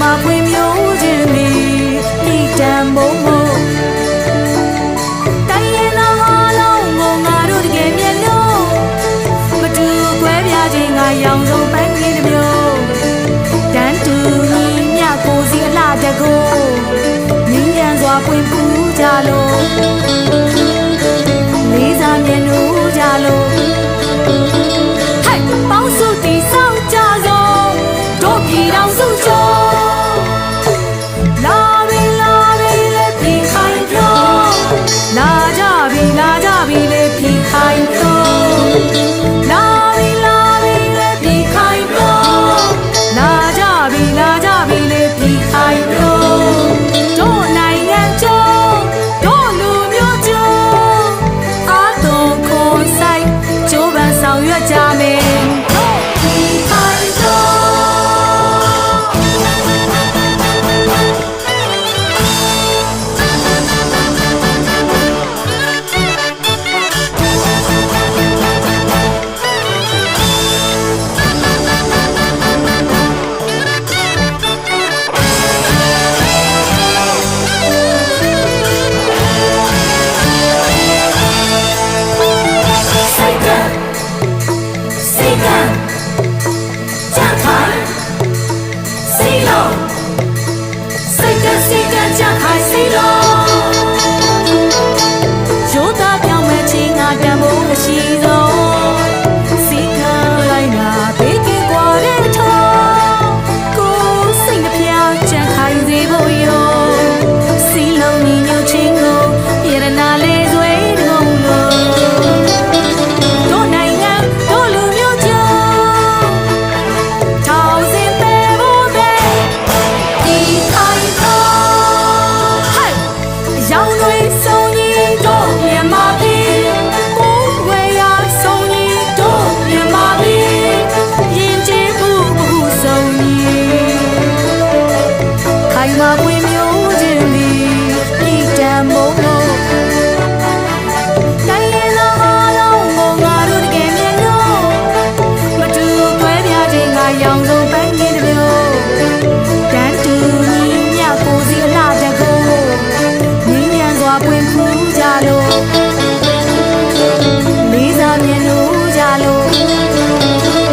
မာဖွင့်မျိုးခြင်းသည်ဤတံမို့မို့တိုင်းရင်းသားအားလုံးကိုငါတို့တကယ်မြတ်လို့မတူကွဲပြားခြင်းငါရောင်စုံပန်းကြီးတစ်မျိုးတန်းတူညီမျှကိုစီအလှတကူငြိမ်းချမ်းစွာဖွင့်ပူးကြလို့လေးစားမြတ်လို့ကြလို့ဟဲ့ပေါင်းစုတည်ဆောက်ကြစို့တို့ပြည်တော်စုကျော်လာပြီလေပြည်ခိုင်ပြောလာကြပြီလေပြည်ခိုင်ပြောလာပြီလေပြည်ခိုင်ပြောလာကြပြီလေပြည်ခိုင်ပြောတို့နိုင်ငံကျော်တို့လူမျိုးကျော်အားလုံးကိုယ်ဆိုင်ကြိုးပမ်းဆောင်ရွက်ကြမယ်ခိုင်မာဖွင့်မျိုးခြင်းသည်ဤတံမို့